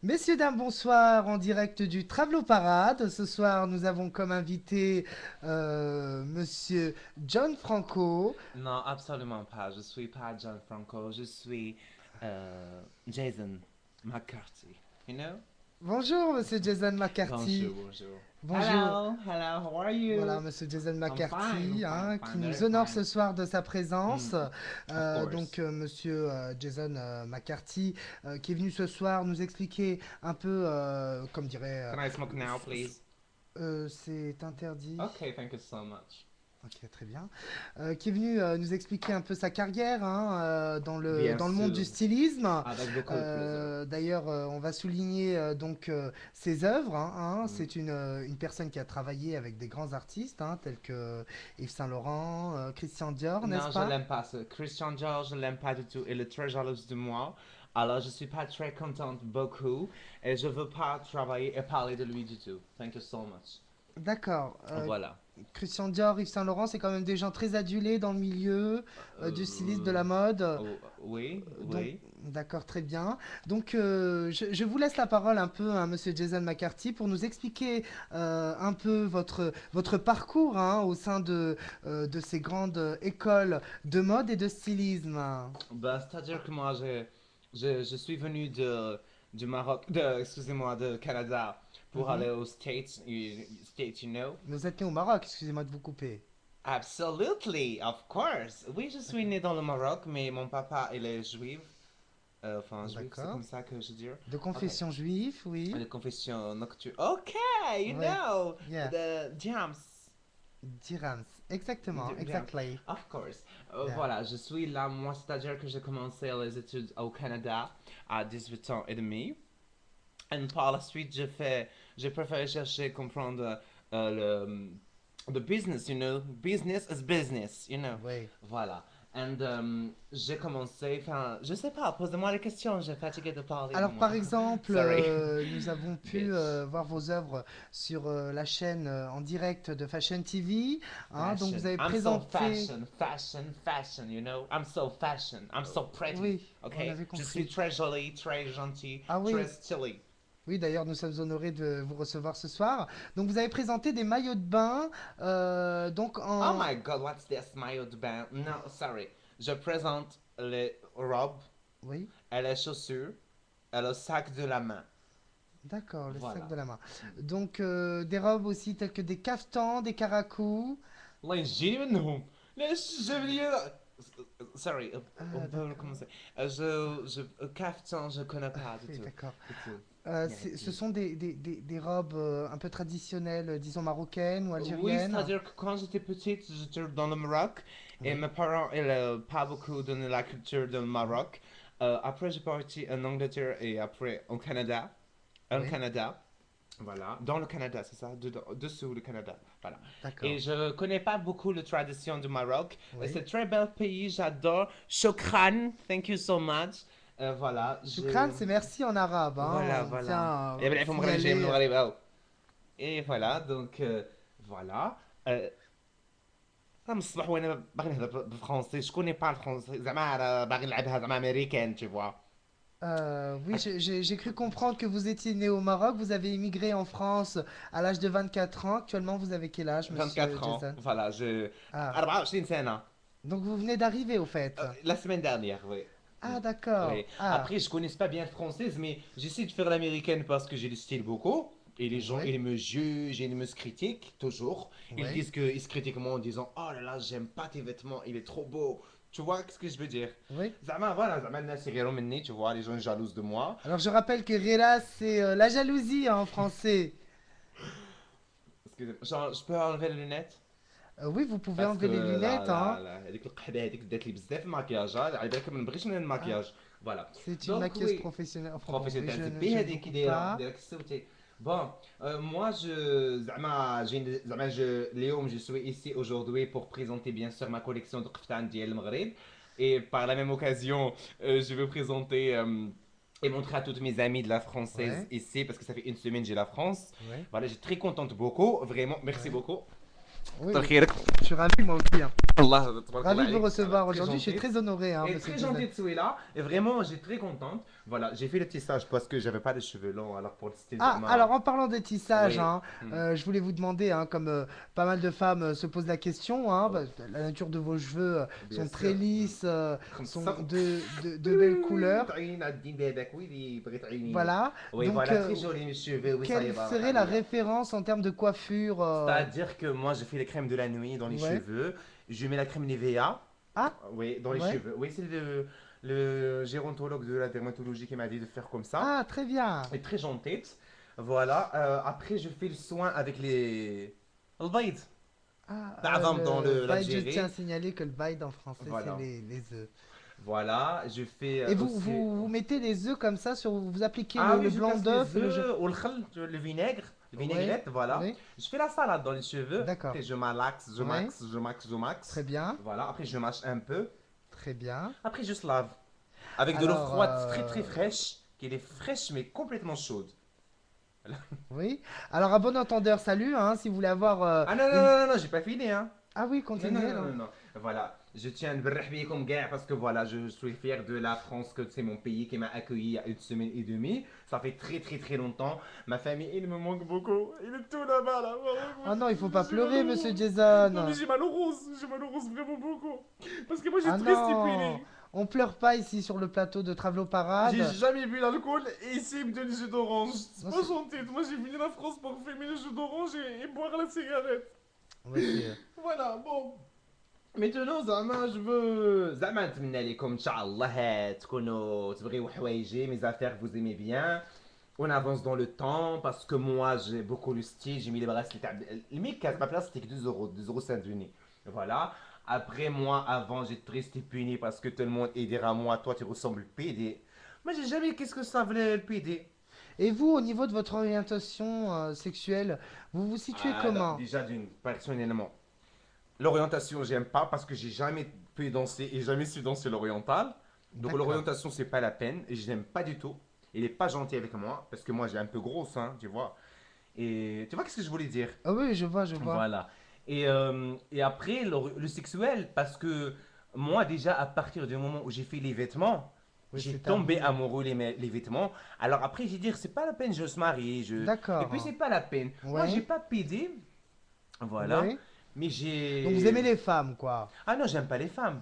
Messieurs, dames, bonsoir en direct du Travelot Parade. Ce soir, nous avons comme invité Monsieur John Franco. Non, absolument pas. Je suis pas John Franco. Je suis Jason McCarthy. You know? Bonjour, Monsieur Jason McCarthy. Bonjour, bonjour. Bonjour. Hello, hello. How are Voilà, you? Monsieur Jason I'm fine. I'm McCarthy, fine. hein, qui Fine. Very nous honore fine. ce soir de sa présence. Mm, of course. Monsieur Jason McCarthy, qui est venu ce soir nous expliquer un peu, comme dirait, Can I smoke now, please? c'est interdit. Okay, thank you so much. Ok, très bien. Qui est venu nous expliquer un peu sa carrière hein, Bien dans le monde du sûr. stylisme. Avec beaucoup de plaisir. D'ailleurs, on va souligner ses œuvres. Mm. C'est une personne qui a travaillé avec des grands artistes hein, tels que Yves Saint Laurent, Christian Dior, n'est-ce Non, je pas? l'aime pas. Christian Dior, je l'aime pas du tout. Il est très jaloux de moi. Alors, je suis pas très contente beaucoup. Et je veux pas travailler et parler de lui du tout. Thank you so much. D'accord. Voilà. Christian Dior, Yves Saint Laurent, c'est quand même des gens très adulés dans le milieu du stylisme, de Euh, la mode. oui, Donc, oui. d'accord, très bien. Donc, je vous laisse la parole un peu à Monsieur Jason McCarthy pour nous expliquer un peu votre parcours hein, au sein de ces grandes écoles de mode et de stylisme. Bah, c'est-à-dire que moi, je suis venu du Maroc, excusez-moi, de Canada pour Mhm. aller aux States, States, you know? Vous êtes né au Maroc, excusez-moi de vous couper. Absolutely, of course. Oui, je suis né dans le Maroc, mais mon papa, il est juif. Enfin, juif, c'est D'accord. comme ça que je dis. De Ok. confession juive, oui. La confession nocturne. Ok, you Oui. know, Yeah. the jams. Dirhams. Exactement, Bien, exactly. of course. Yeah. Voilà, je suis là, moi, c'est-à-dire que j'ai commencé les études au Canada à 18 ans et demi. Et par la suite, j'ai préféré chercher, comprendre le business, you know. Business is business, you know. Oui. Voilà. Et j'ai commencé, enfin, je sais pas, posez-moi les questions, j'ai fatigué de parler, Alors, par moi. exemple, Sorry. nous avons pu Bitch. voir vos œuvres sur la chaîne en direct de Fashion TV. Hein, donc, vous Fashion. avez I'm so présenté. fashion, fashion, fashion, you know. I'm so fashion. I'm so pretty. Oui, on Ok? avait Je suis compris. très jolie, très gentille, Ah très oui, stylée. oui, d'ailleurs, nous sommes honorés de vous recevoir ce soir. Donc, vous avez présenté des maillots de bain, donc Oh en. my god, what's this maillot de bain? Non, sorry. Je présente les robes, Oui, et les chaussures, et le sac de la main. d'accord, le sac de Voilà. la main. Donc, des robes aussi telles que des caftans, des caracous. Lingerie منهم ليش جاب لي sorry on Ah, peut d'accord. recommencer caftan je connais pas du Oui, tout d'accord. du tout. Ce sont des robes un peu traditionnelles, disons marocaines ou Oui, algériennes. c'est-à-dire que quand j'étais petite, j'étais dans le Maroc et Oui, mes parents, ils pas beaucoup donné la culture du Maroc. Après, j'ai parti en Angleterre et après au Canada. En oui, Canada, voilà. Dans le Canada, c'est ça, dessous le Canada. Voilà. Et d'accord. je connais pas beaucoup la tradition du Maroc. Oui. C'est un très bel pays, j'adore. Shukran, thank you so much. Voilà, Shukran, c'est merci en arabe, hein, voilà, on tient voilà. à Et bien, il faut me corriger, signaler. et voilà, donc voilà. من الصبح وانا باغي نهضر بالفرنسي شكون با الفرنسي زعما انا باغي نلعبها زعما امريكان tu vois. Oui, j'ai cru comprendre que vous étiez né au Maroc, vous avez immigré en France à l'âge de 24 ans. Actuellement, vous avez quel âge, monsieur 24 ans, Jason? voilà, je Ah, 24 سنة. donc vous venez d'arriver au fait. La semaine dernière, oui. Ah, d'accord. Oui. Ah, Après, je connais pas bien le français, mais j'essaie de faire l'américaine parce que j'ai le style beaucoup. Et les gens, oui, ils me jugent, ils me critiquent, toujours. Ils oui, disent qu'ils se critiquent moi en disant oh là là, j'aime pas tes vêtements, il est trop beau. Tu vois ce que je veux dire? oui. Zama, voilà, Zama, الناس يغيروا مني, tu vois, les gens jalousent de moi. Alors je rappelle que Rera, c'est la jalousie hein, en français. Excusez-moi, je peux enlever les lunettes? Oui, vous pouvez Parce que enlever les là, lunettes, hein. là, là, هذيك القحبه هذيك دات لي بزاف الماكياج على بالك ما نبغيش من Ah, الماكياج. Voilà. c'est une Donc maquilleuse oui, professionnelle. Enfin bon, oui, professionnel je تبي ne vous هذيك كي coupe دايره pas. دايرك السوتي. Bon, moi زعما زعما اليوم je suis ici aujourd'hui pour présenter bien sûr ma collection de قفطان ديال المغرب et par la même occasion je veux présenter et montrer à toutes mes amies de la française Ouais, ici parce que ça fait une semaine que j'ai la France. ouais, Voilà, j'ai très contente beaucoup, vraiment, merci ouais. beaucoup. Oui, كتر oui. خيرك. Je suis ravi moi aussi, hein. Allah, tabaraka Ravi de vous Allah, recevoir très aujourd'hui. Je suis gentil. très honoré, hein, Et monsieur très Jason. gentil de souhaiter là. Et vraiment, j'ai très contente. Voilà, j'ai fait le tissage parce que j'avais pas de cheveux longs. Alors pour le style Ah, alors en parlant de tissage, Oui. hein, je voulais vous demander, hein, comme pas mal de femmes se posent la question, hein, Oh, la nature de vos cheveux bien sont très sûr. lisses, sont خمسة. de belles Oui, couleurs. تعيين الدين بابك ويلي بغيت تعينيني. Voilà. Oui, Donc, voilà, très joli mes cheveux. Oui, ça y est, quelle baraك serait la عليا. référence en termes de coiffure C'est-à-dire que moi, je fais les crèmes de la nuit dans les Ouais. cheveux. Je mets la crème Nivea. Ah, Oui, dans les ouais. cheveux. Oui, c'est le gérontologue de la dermatologie qui m'a dit de faire comme ça. Ah, très bien. Elle est très gentille. Voilà. Après, je fais le soin avec les. البيض. Ah, D'Adam dans le bide, je tiens à l'Algérie. signaler que le bide en français, c'est Voilà. les œufs. Voilà. Je fais Et aussi. vous mettez les œufs comme ça sur, vous appliquez Ah le oui, je blanc casse d'œuf les et le jaune. œufs, ou le vinaigre, le Oui, vinaigrette, voilà. oui, Je fais la salade dans les cheveux. d'accord. Après, je malaxe, je Oui, maxe, je maxe, je maxe. très bien, Voilà. Après, je mâche un peu. très bien. Après, je se lave. Avec de l'eau Alors, froide très très fraîche, qui est fraîche mais complètement chaude. oui. Alors, à bon entendeur, salut, hein, si vous voulez avoir Ah non, non, une... non, non, non, j'ai pas fini, hein. Ah oui, Non, non, continuez, non, non? non, non. Voilà. Je tiens à me comme gars parce que voilà, je suis fier de la France, que c'est mon pays qui m'a accueilli il y a une semaine et demie. Ça fait très très très longtemps. Ma famille, il me manque beaucoup. Il est tout là-bas, là. Oh non, il faut pas J'ai mal pleurer, au monsieur rose. Non, mais Jason. j'ai mal au rose. J'ai mal au rose vraiment beaucoup. Parce que moi, j'ai Ah très non, stipulé. on pleure pas ici sur le plateau de Travelot J'ai Parade. jamais bu l'alcool et ici ils me donnent du jus d'orange. C'est Non, pas gentil. Moi j'ai venu la France pour fumer le jus d'orange et boire la cigarette. ouais, Voilà, bon. Maintenant زعما je veux زعما نتمنى لكم ان شاء الله تكونوا تبغيو حوايجي mes affaires vous aimez bien. On avance dans le temps parce que moi j'ai beaucoup le style, j'ai mis les bracelets le mic à ma place c'était que 2 euros, 2 euros Saint-Denis. Voilà. Après moi avant j'étais triste et puni parce que tout le monde est dire à moi toi tu ressembles PD. Moi j'ai jamais qu'est-ce que ça voulait le PD. Et vous, au niveau de votre orientation sexuelle, vous vous situez Alors, comment? déjà d'une personnellement l'orientation, j'aime pas parce que j'ai jamais pu danser et jamais su danser l'oriental. Donc D'accord. l'orientation, c'est pas la peine et je n'aime pas du tout. Il est pas gentil avec moi parce que moi j'ai un peu gros sein, tu vois. Et tu vois qu'est-ce que je voulais dire? Ah oui, je vois, je vois. Voilà. Et après, le sexuel, parce que moi déjà, à partir du moment où j'ai fait les vêtements, Oui, j'ai c'est à tombé vous. amoureux les vêtements. Alors après, j'ai dit, c'est pas la peine, je se marie. Et puis, D'accord. c'est pas la peine. Moi, j'ai Ouais, pas pédé, voilà. ouais. Mais Donc vous aimez j'ai. les femmes, quoi. Ah non, j'aime pas les femmes.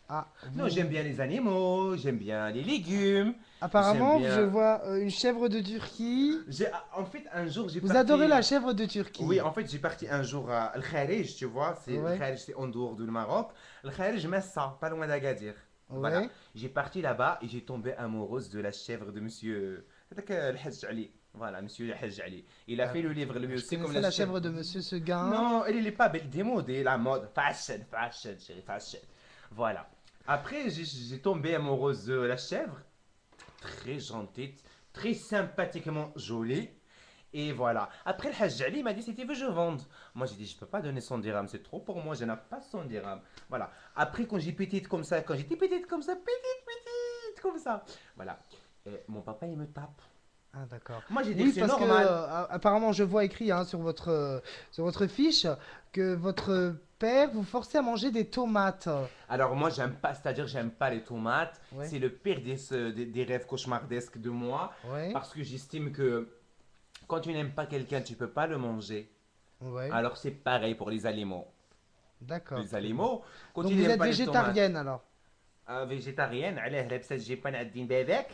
Ah, Non, j'aime vous... bien les animaux, j'aime bien les légumes, j'aime Apparemment, je bien. vois une chèvre de Turquie. En fait, un jour, j'ai Vous adorez parti. la chèvre de Oui, Turquie. en fait, j'ai parti un jour à Al Kharij, tu vois. Al Ouais, Kharij, c'est en dehors du Maroc. Al Kharij, Massa, pas loin d'Agadir. Voilà. ouais. J'ai parti là-bas et j'ai tombé amoureuse de la chèvre de monsieur. هذاك الحاج علي. Voilà, monsieur le Hajj Ali. Il a Ah, fait le livre lui je aussi comme connaissais la la chèvre. chèvre de Monsieur Seguin. Non, elle n'est pas belle, démodée, la mode. Fashion, fashion, chérie, fashion. Voilà. Après, j'ai tombé amoureuse de la chèvre. Très gentille, très sympathiquement jolie. Et voilà. Après, le Hajj Ali m'a dit si tu veux, je vende. Moi, j'ai dit je peux pas donner 100 dirhams, c'est trop pour moi, je n'ai pas 100 dirhams. Voilà. Après, quand j'ai petite comme ça, quand j'étais petite comme ça, petite comme ça. Voilà. Et mon papa, il me tape. Ah, d'accord. Moi, j'ai dit que Oui, c'est parce que normal. apparemment, je vois écrit hein, sur votre fiche que votre père vous forçait à manger des tomates. Alors moi j'aime pas, c'est-à-dire j'aime pas les tomates. Ouais, C'est le pire des rêves cauchemardesques de moi ouais, parce que j'estime que quand tu n'aimes pas quelqu'un, tu peux pas le manger. ouais. Alors c'est pareil pour les animaux. D'accord, Les très bien. animaux, quand Donc tu vous n'aimes êtes pas les tomates, végétarienne alors? végétarienne, علاه لابسة الجبن على الدين بابك.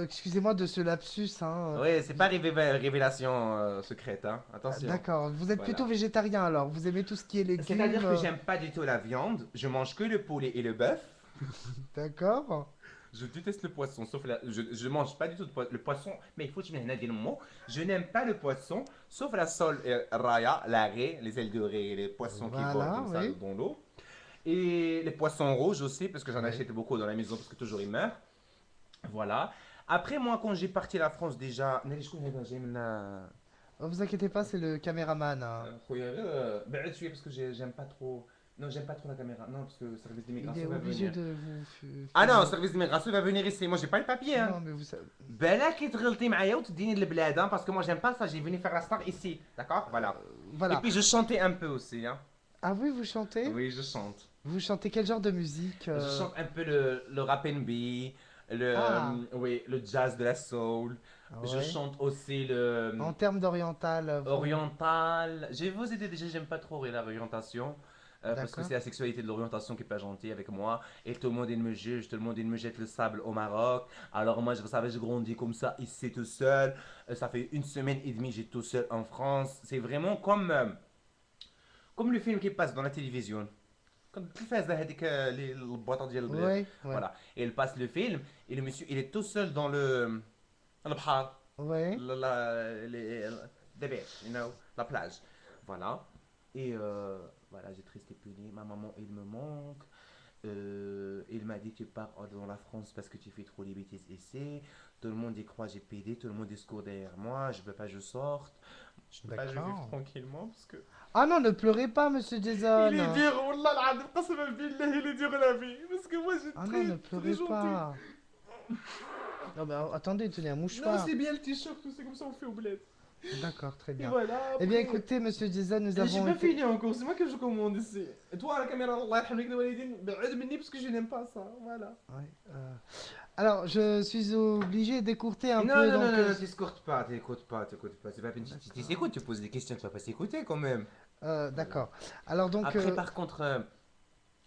Excusez-moi de ce lapsus, hein. Oui, c'est pas révélation secrète, hein. Attention. D'accord, vous êtes plutôt Voilà. végétarien alors. Vous aimez tout ce qui est légumes. C'est-à-dire que j'aime pas du tout la viande, je mange que le poulet et le bœuf. D'accord. Je déteste le poisson, sauf je mange pas du tout le poisson, mais il faut que je me dise le mot. Je n'aime pas le poisson, sauf la sole raya, la raie, les ailes de raie, les poissons qui volent Voilà, comme ça oui. dans l'eau. Et les poissons rouges aussi, parce que j'en Oui. achète beaucoup dans la maison, parce que toujours ils meurent. Voilà. Après, moi, quand j'ai parti la France déjà. ناري شكون هذا جاي من Oh, vous inquiétez pas, c'est le caméraman, hein. خويا بعد شويه parce que j'aime pas trop. Non, j'aime pas trop la caméra. Non, parce que le service Il est d'immigration va obligé venir. de vous Ah non, le filmer. service d'immigration va venir ici. Moi, j'ai pas les papiers, hein. Non, mais vous savez. بالك تغلطي معايا وتديني البلاد hein, parce que moi j'aime pas ça, j'ai venu faire la star ici, d'accord? Voilà. Et Voilà. puis je chantais un peu aussi hein. Ah oui, vous chantez? Oui, je chante. Vous chantez quel genre de musique Je chante un peu le rap R&B, Ah, oui, le jazz de la soul. Je ouais. chante aussi le En termes d'oriental, vous... oriental. J'ai vos idées déjà, j'aime pas trop l'orientation. Parce que D'accord. c'est la sexualité de l'orientation qui est pas gentille avec moi. Et tout le monde il me juge, tout le monde il me jette le sable au Maroc. Alors moi, je savais, j'ai grandi comme ça, ici tout seul. Ça fait une semaine et demie, j'ai tout seul en France. C'est vraiment comme le film qui passe dans la télévision. Quand tu fais هذيك البواطه ديال البلاد. Ouais, ouais, Voilà. Et il passe le film et le monsieur il est tout seul dans le البحر. ouais. Des beach, you know, la plage. Voilà. Et voilà, j'ai triste et puni. Ma maman, il me manque. Il m'a dit tu pars dans la France parce que tu fais trop les bêtises ici. Tout le monde y croit j'ai pédé, tout le monde se court derrière moi. Je veux pas que je sorte. Je veux pas que je vive D'accord. tranquillement parce que Ah non, ne pleurez pas, monsieur il est Jason. dur, والله العظيم قسما بالله il est dur la vie parce que moi j'ai Ah non, ne très pleurez gentil. pas. Non, mais attendez, tenez un Non, mouchoir. c'est bien le t-shirt, c'est comme ça on fait au bled. D'accord, très Et bien. voilà, Eh bien, après. écoutez, monsieur Jason, nous Et j'ai avons pas été... fini encore, c'est moi que je commande ici. Et toi, à la caméra, Allah yarhamlik walidin, بعد مني parce que je n'aime pas ça, voilà. Ouais, alors, je suis obligé d'écourter un Non, peu, non, non, donc... non, non, t'écoutes pas, t'écoutes pas, t'écoutes pas. C'est pas peine, tu D'accord. t'écoutes, tu poses des questions, tu vas pas s'écouter quand même. Voilà. D'accord. Alors, donc... Après, par contre,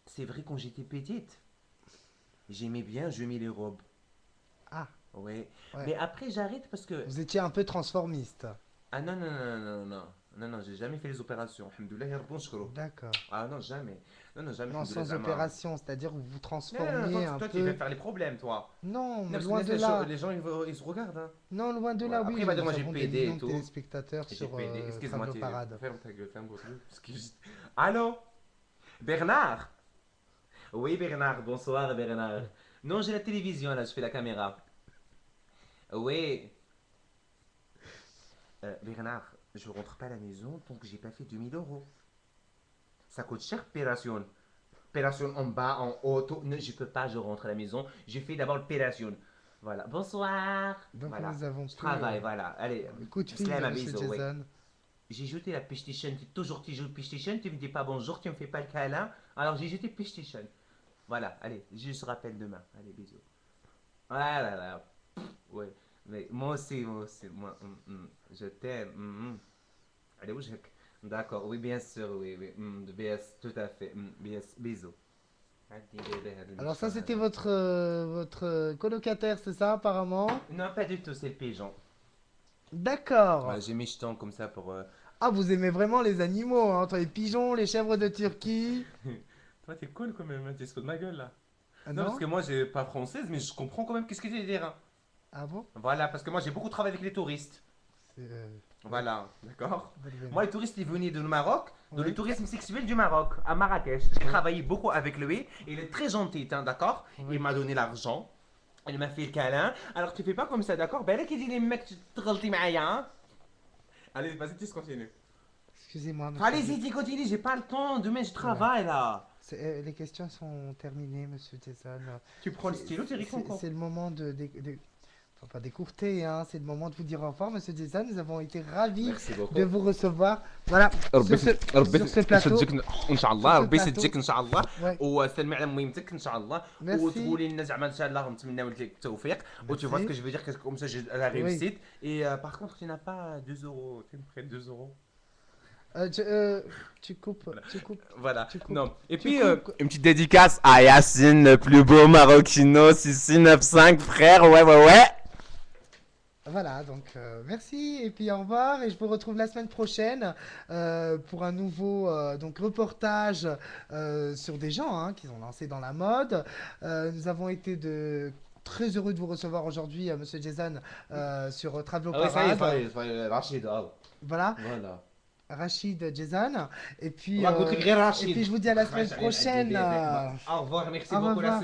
c'est vrai quand j'étais petite, j'aimais bien, je mets les robes. Ah, Ouais. ouais. Mais après, j'arrête parce que. Vous étiez un peu transformiste. Ah non, non, non, non, non. Non, non, j'ai jamais fait les opérations. Alhamdoulilah, ya Rabbi nshkuru. D'accord. Ah non, jamais. Non, non, jamais, Non, alhamdoulilah, sans zama. opération, c'est-à-dire que vous vous Non, non, non, transformiez un toi, tu veux peu. faire les problèmes, toi. Non, Non, mais parce que loin de là. les gens ils se regardent, hein. Non, loin de là, Voilà. oui, Après, il va dire, nous moi, j'ai avons des pédé millions et de tout. téléspectateurs J'ai sur pédé. Excuse-moi, Travello Parade. ferme ta gueule, ferme votre gueule. Allô? Bernard? Oui, Bernard, bonsoir, Bernard. Non, j'ai la télévision, là, je fais la caméra. Oui. Bernard, je rentre pas à la maison tant que j'ai pas fait 2000 euros. Ça coûte cher, opération. Opération en bas, en haut, tout. Non, je peux pas, je rentre à la maison. Je fais d'abord l'opération. Voilà. Bonsoir. Donc Voilà. nous avons Je pris travaille, voilà. Allez, un coup de fil salam de à Monsieur bisous, oui. Jason. J'ai jeté la PlayStation. Toujours tu joues PlayStation, tu me dis pas bonjour, tu me fais pas le câlin. Alors j'ai jeté PlayStation. Voilà, allez, je te rappelle demain. Allez, bisous. Voilà, là. Ouais. Mais moi aussi, je t'aime. Allez, où je... D'accord, oui, bien sûr, oui, oui. Bien, tout à fait. Bien, bisous. Alors ça, c'était votre colocataire, c'est ça, apparemment? Non, pas du tout, c'est le pigeon. D'accord. Voilà, j'ai mis jetons comme ça pour. Ah, vous aimez vraiment les animaux, hein, entre les pigeons, les chèvres de Turquie. Toi, t'es cool quand même, hein, t'es de ma gueule là. Ah Non, parce non? que moi, j'ai pas française, mais je comprends quand même qu'est-ce que tu veux dire, hein. Ah bon? Voilà, parce que moi, j'ai beaucoup travaillé avec les touristes. C'est, oui, Voilà, d'accord. belle veine. Moi, les touristes, ils venaient du Maroc, de le Oui, tourisme sexuel du Maroc, à Marrakech. J'ai oui, travaillé beaucoup avec lui, et il est très gentil, hein, d'accord. Il oui. m'a donné l'argent, il m'a fait le câlin. Alors, tu fais pas comme ça, d'accord. Ben là, qui dit les mecs, tu te غلطي معايا, hein. Allez, vas-y, tu continues. Excusez-moi, monsieur. Allez-y, tu continues, j'ai pas le temps. Demain, je Voilà. travaille là. Les questions sont terminées, monsieur Jason. Tu prends le stylo, tu écris encore. C'est le moment enfin, pas d'écourter, hein, c'est le moment de vous dire au revoir, monsieur Jason. Nous avons été ravis Merci beaucoup. de vous recevoir. Voilà, ربي sur ce plateau. يسجدك ان شاء الله Sur ce ربي plateau. يسجدك ان شاء الله Ouais, وسلمي على ميمتك ان شاء الله merci. وتقولي لنا زعما ان شاء الله نتمنى لك التوفيق و tu vois ce Merci. que je veux dire comme ça j'ai la Oui. réussite et par contre tu n'as pas 2 euros tu me prêtes 2 euros Tu coupes, tu coupes, voilà tu coupes. non et Tu puis coupes. une petite dédicace à Yacine le plus beau maroquino 6695 frère ouais ouais ouais. Voilà, donc merci et puis au revoir et je vous retrouve la semaine prochaine pour un nouveau donc reportage sur des gens hein, qui sont lancés dans la mode. Nous avons été très heureux de vous recevoir aujourd'hui, Monsieur Jason, sur Travello Ah oui ça y est Parade. ça y est Rachid Voilà, voilà Rachid Jason. Et on puis, va goûter غير et Rachid puis je vous dis à la semaine prochaine. au revoir merci Au beaucoup la revoir.